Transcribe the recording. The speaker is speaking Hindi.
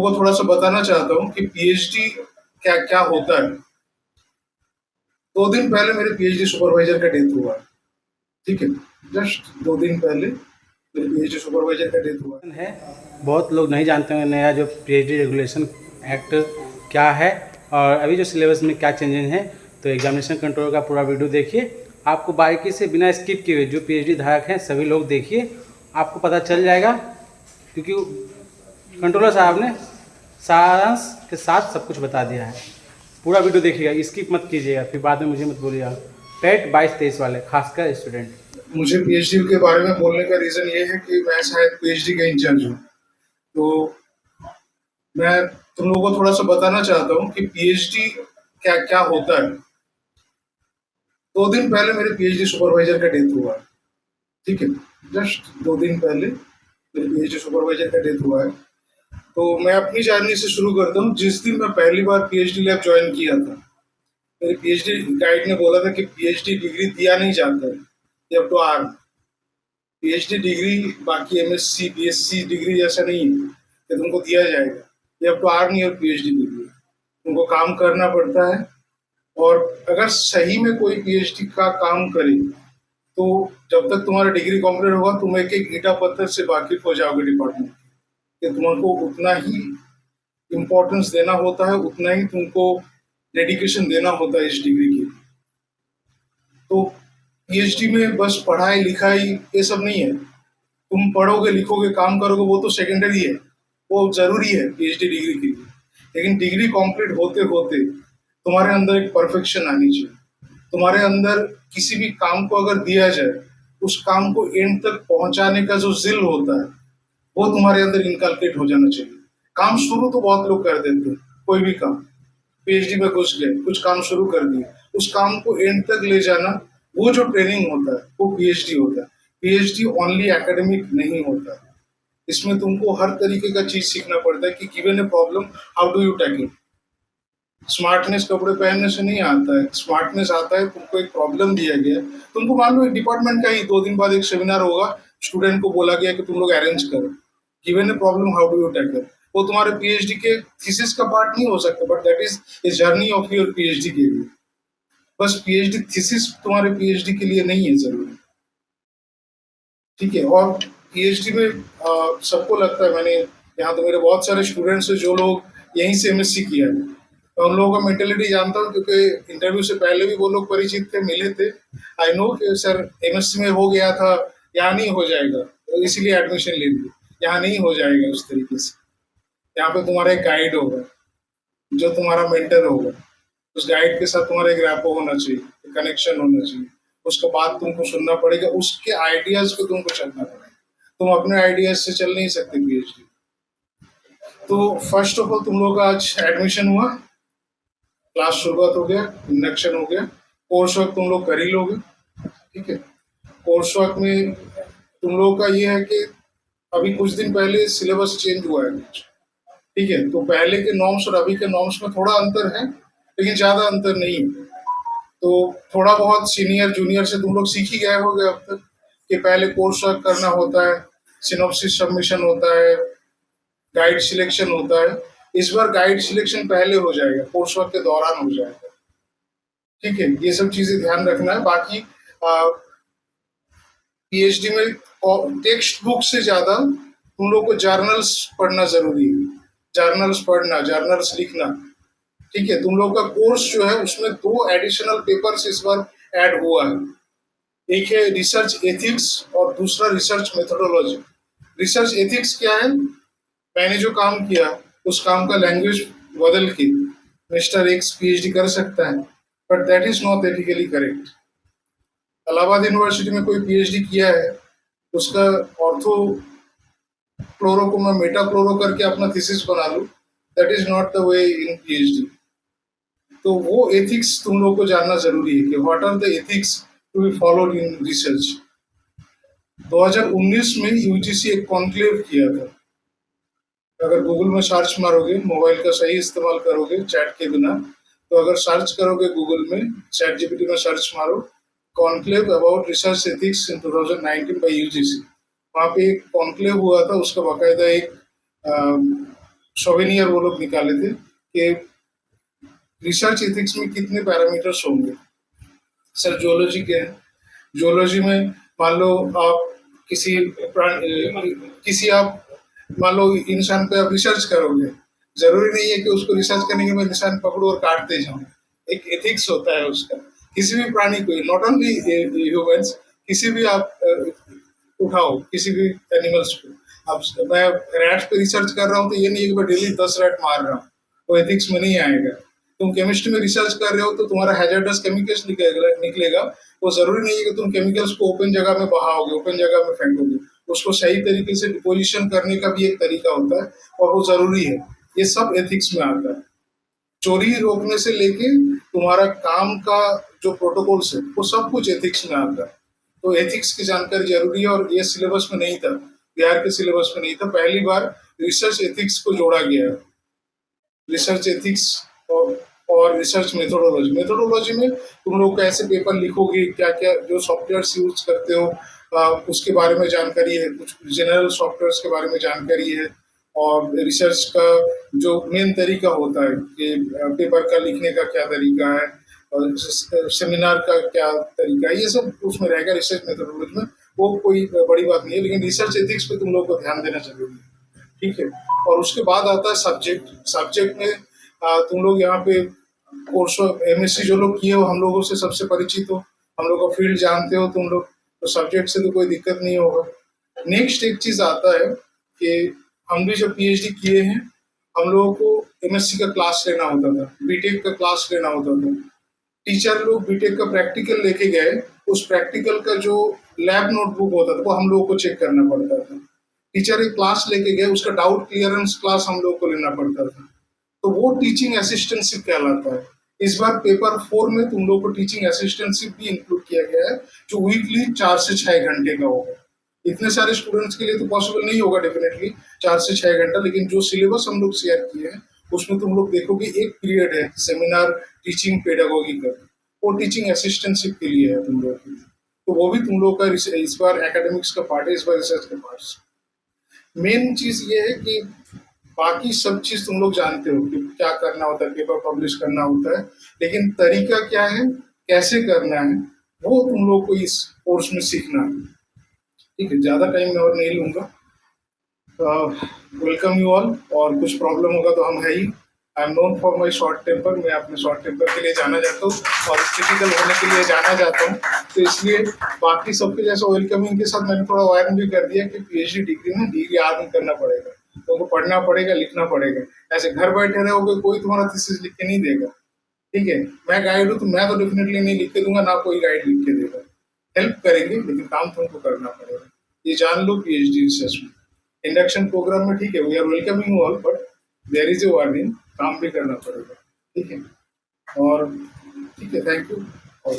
को थोड़ा सा बताना चाहता हूँ कि पीएचडी क्या क्या होता है। 2 दिन पहले मेरे पीएचडी सुपरवाइजर का डेथ हुआ। ठीक है, जस्ट 2 दिन पहले मेरे पीएचडी सुपरवाइजर का डेथ हुआ है। बहुत लोग नहीं जानते होंगे नया जो पीएचडी रेगुलेशन एक्ट क्या है और अभी जो सिलेबस में क्या चेंजेस हैं। तो एग्जामिनेशन कंट्रोल का पूरा वीडियो देखिए, आपको बारीकी से बिना स्किप किए हुए जो पीएचडी धारक हैं सभी लोग देखिए, आपको पता चल जाएगा। क्योंकि कंट्रोलर साहब ने सारांश के साथ सब कुछ बता दिया है। पूरा वीडियो देखिएगा, स्किप मत कीजिएगा, फिर बाद में मुझे मत बोलिएगा। पेट 22-23 वाले खासकर स्टूडेंट। मुझे पीएचडी के बारे में बोलने का रीजन ये है कि मैं शायद पीएचडी का इंचार्ज हूँ। तो मैं तुम लोगों को थोड़ा सा बताना चाहता हूँ कि पीएचडी क्या क्या होता है। 2 दिन पहले मेरे पीएचडी सुपरवाइजर का डेथ हुआ। ठीक है, जस्ट 2 दिन पहले मेरे पीएचडी सुपरवाइजर का डेथ हुआ है। तो मैं अपनी जर्नी से शुरू करता हूँ। जिस दिन मैं पहली बार पीएचडी लैब ज्वाइन किया था, मेरे पीएचडी गाइड ने बोला था कि पीएचडी डिग्री दिया नहीं जाता है, you have to earn. PhD degree बाकी एमएससी बीएससी डिग्री जैसा नहीं है कि तुमको दिया जाएगा। You have to earn your PhD degree. तुमको काम करना पड़ता है, और अगर सही में कोई पीएचडी का काम करे तो जब तक तुम्हारा डिग्री कंप्लीट होगा तुम एक एक ईटा पत्थर से वाकिफ हो जाओगे डिपार्टमेंट कि तुमको उतना ही इम्पोर्टेंस देना होता है, उतना ही तुमको डेडिकेशन देना होता है इस डिग्री के। तो पीएचडी में बस पढ़ाई लिखाई ये सब नहीं है। तुम पढ़ोगे लिखोगे काम करोगे वो तो सेकेंडरी है, वो जरूरी है पीएचडी डिग्री के लिए। लेकिन डिग्री कंप्लीट होते होते तुम्हारे अंदर एक परफेक्शन आनी चाहिए। तुम्हारे अंदर किसी भी काम को अगर दिया जाए, उस काम को एंड तक पहुंचाने का जो जिल होता है वो तुम्हारे अंदर इनकलकेट हो जाना चाहिए। काम शुरू तो बहुत लोग कर देते हैं, कोई भी काम। पीएचडी में घुस गए, कुछ काम शुरू कर दिए, उस काम को एंड तक ले जाना, वो जो ट्रेनिंग होता है वो पीएचडी होता है। पीएचडी ओनली एकेडमिक नहीं होता है। इसमें तुमको हर तरीके का चीज सीखना पड़ता है कि given a problem how do you tackle. Smartness कपड़े पहनने से नहीं आता है। स्मार्टनेस आता है तुमको एक प्रॉब्लम दिया गया, तुमको मान लो एक डिपार्टमेंट का ही 2 दिन बाद एक सेमिनार होगा, स्टूडेंट को बोला गया कि तुम लोग अरेंज करो, given a problem how do you tackle. वो तुम्हारे पीएचडी के थीसिस का पार्ट नहीं हो सकता, but that is a journey of your PhD के लिए। बस पीएचडी थीसिस तुम्हारे पीएचडी के लिए नहीं है जरूरी। ठीक है, और पीएचडी में सबको लगता है, मैंने यहाँ तो मेरे बहुत सारे स्टूडेंट्स हैं जो लोग यहीं से एमएससी किया है, तो उन लोगों का मेंटेलिटी जानता हूँ क्योंकि इंटरव्यू से पहले भी वो लोग परिचित थे, मिले थे। आई नो कि सर एमएससी में हो गया था, यहाँ नहीं हो जाएगा, तो इसीलिए एडमिशन ले लिया। यहाँ नहीं हो जाएगा उस तरीके से। यहाँ पे तुम्हारा एक गाइड होगा जो तुम्हारा मेंटर होगा। उस गाइड के साथ तुम्हारा एक रैपो होना चाहिए, कनेक्शन होना चाहिए। उसके बाद तुमको सुनना पड़ेगा, उसके आइडियाज पे तुमको चलना पड़ेगा। तुम अपने आइडियाज से चल नहीं सकते पीएचडी। तो फर्स्ट ऑफ ऑल तुम लोग का आज एडमिशन हुआ, क्लास शुरुआत हो गया, इंडक्शन हो गया, कोर्स वर्क तुम लोग कर ही लोगे। ठीक है, कोर्स वर्क में तुम लोगों का ये है कि अभी कुछ दिन पहले सिलेबस चेंज हुआ है। ठीक है, तो पहले के नॉर्म्स और अभी के नॉर्म्स में थोड़ा अंतर है, लेकिन ज्यादा अंतर नहीं है। तो थोड़ा बहुत सीनियर जूनियर से तुम लोग सीख ही गए होगे अब तक कि पहले कोर्स वर्क करना होता है, सिनॉप्सिस सबमिशन होता है, गाइड सिलेक्शन होता है। इस बार गाइड सिलेक्शन पहले हो जाएगा, कोर्स वर्क के दौरान हो जाएगा। ठीक है, ये सब चीजें ध्यान रखना है। बाकी पीएचडी में टेक्स्ट बुक से ज्यादा तुम लोग को जर्नल्स पढ़ना जरूरी है। जर्नल्स पढ़ना, जर्नल्स लिखना। ठीक है, तुम लोग का कोर्स जो है उसमें 2 एडिशनल पेपर्स इस बार ऐड हुआ है। एक है रिसर्च एथिक्स और दूसरा रिसर्च मेथोडोलॉजी। रिसर्च एथिक्स क्या है? मैंने जो काम किया उस काम का लैंग्वेज बदल के मिस्टर एक्स पीएचडी कर सकता है, but that is not ethically correct. Allahabad university में कोई पीएचडी किया है, उसका ऑर्थो क्लोरो को मैं मेटा क्लोरो करके अपना थीसिस बना लूं, that is not the way in PhD. तो वो एथिक्स तुम लोग को जानना जरूरी है कि what are the ethics to be followed in research. 2019 में यूजीसी एक कॉन्क्लेव किया था। अगर गूगल में सर्च मारोगे, मोबाइल का सही इस्तेमाल करोगे चैट के बिना, तो अगर सर्च करोगे गूगल में, चैट जीपीटी में सर्च मारो conclave about research ethics in 2019 bye UGC, वहाँ पे एक कॉन्क्लेव हुआ था। उसका बाकायदा एक सोवेनियर वो लोग निकाले थे कि रिसर्च एथिक्स में कितने पैरामीटर्स होंगे। सर जूलॉजी के हैं, जूलॉजी में मान लो आप किसी आप मान लो इंसान पे आप रिसर्च करोगे, जरूरी नहीं है कि उसको रिसर्च करने के बाद इंसान पकड़ो और काटते जाओ। एक एथिक्स होता है उसका, किसी भी प्राणी को, नॉट ओनली ह्यूमंस, किसी भी आप उठाओ किसी भी एनिमल्स को। अब मैं रैट्स पे रिसर्च कर रहा हूँ तो ये नहीं है कि मैं डेली 10 रैट मार रहा हूँ, वो एथिक्स में नहीं आएगा। तुम केमिस्ट्री में रिसर्च कर रहे हो तो तुम्हारा हैजर्डस केमिकल्स निकलेगा, वो जरूरी नहीं है कि तुम केमिकल्स को ओपन जगह में बहाओगे, ओपन जगह में फेंकोगे। उसको सही तरीके से डिपोजिशन करने का भी एक तरीका होता है और वो जरूरी है। ये सब एथिक्स में आता है। चोरी रोकने से लेके तुम्हारा काम का जो प्रोटोकॉल्स है वो सब कुछ एथिक्स में आता है। तो एथिक्स की जानकारी जरूरी है और ये सिलेबस में नहीं था, बिहार के सिलेबस में नहीं था। पहली बार रिसर्च एथिक्स को जोड़ा गया है। रिसर्च एथिक्स और रिसर्च मेथोडोलॉजी। मेथोडोलॉजी में तुम लोग कैसे पेपर लिखोगे, क्या क्या जो सॉफ्टवेयर यूज करते हो उसके बारे में जानकारी है, कुछ जनरल सॉफ्टवेयर के बारे में जानकारी है, और रिसर्च का जो मेन तरीका होता है कि पेपर का लिखने का क्या तरीका है और सेमिनार का क्या तरीका है, ये सब उसमें रहेगा रिसर्च मेथोडोलॉजी में। वो कोई बड़ी बात नहीं है, लेकिन रिसर्च एथिक्स पे तुम लोग को ध्यान देना जरूरी है, ठीक है। और उसके बाद आता है सब्जेक्ट। सब्जेक्ट में तुम लोग यहाँ पे कोर्स एमएससी जो लोग किए हो, हम लोगों से सबसे परिचित हो, हम लोग का फील्ड जानते हो तुम लोग, तो सब्जेक्ट से तो कोई दिक्कत नहीं होगा। नेक्स्ट एक चीज आता है कि हम भी जब पीएचडी किए हैं, हम लोगों को एमएससी का क्लास लेना होता था, बीटेक का क्लास लेना होता था। टीचर लोग बीटेक का प्रैक्टिकल लेके गए, उस प्रैक्टिकल का जो लैब नोटबुक होता था वो हम लोगों को चेक करना पड़ता था। टीचर एक क्लास लेके गए, उसका डाउट क्लियरेंस क्लास हम लोगों को लेना पड़ता था, तो वो टीचिंग असिस्टेंटशिप कहलाता है। इस बार पेपर 4 में तुम लोग को टीचिंग असिस्टेंटशिप भी इंक्लूड किया गया है, जो वीकली 4 से 6 घंटे का होगा। इतने सारे स्टूडेंट्स के लिए तो पॉसिबल नहीं होगा डेफिनेटली 4 से 6 घंटा, लेकिन जो सिलेबस हम लोग शेयर किए हैं उसमें तुम लोग देखोगे एक पीरियड है सेमिनार टीचिंग पेडागोगी का, वो टीचिंग असिस्टेंटशिप के लिए है तुम लोग के लिए, तो वो भी तुम लोग का इस बार एकेडमिक्स का पार्ट है, इस बार रिसर्च का पार्ट। मेन चीज ये है कि बाकी सब चीज तुम लोग जानते हो कि क्या करना होता है, पेपर पब्लिश करना होता है, लेकिन तरीका क्या है, कैसे करना है, वो तुम लोग को इस कोर्स में सीखना है, ठीक है। ज्यादा टाइम मैं और नहीं लूंगा। वेलकम यू ऑल, और कुछ प्रॉब्लम होगा तो हम है ही। I am known for my short temper, मैं अपने शॉर्ट टेम्पर के लिए जाना जाता हूँ और क्रिटिकल होने के लिए जाना जाता हूँ, तो इसलिए बाकी सबके जैसे वेलकमिंग के साथ मैंने थोड़ा वायरन भी कर दिया कि पीएचडी डिग्री में डिग्री आर्न करना पड़ेगा, तो पढ़ना पड़ेगा, लिखना पड़ेगा। ऐसे घर बैठे रहोगे कोई तुम्हारा थीसिस लिख के नहीं देगा, ठीक है। मैं गाइड हूँ तो मैं तो डेफिनेटली नहीं लिख के दूंगा, ना कोई गाइड लिख के देगा। हेल्प करेंगे लेकिन काम तुमको करना पड़ेगा, ये जान लो पीएचडी रिसर्च में। इंडक्शन प्रोग्राम में ठीक है, we are welcoming all, but there is a warning, काम भी करना पड़ेगा, ठीक है। और ठीक है, थैंक यू। और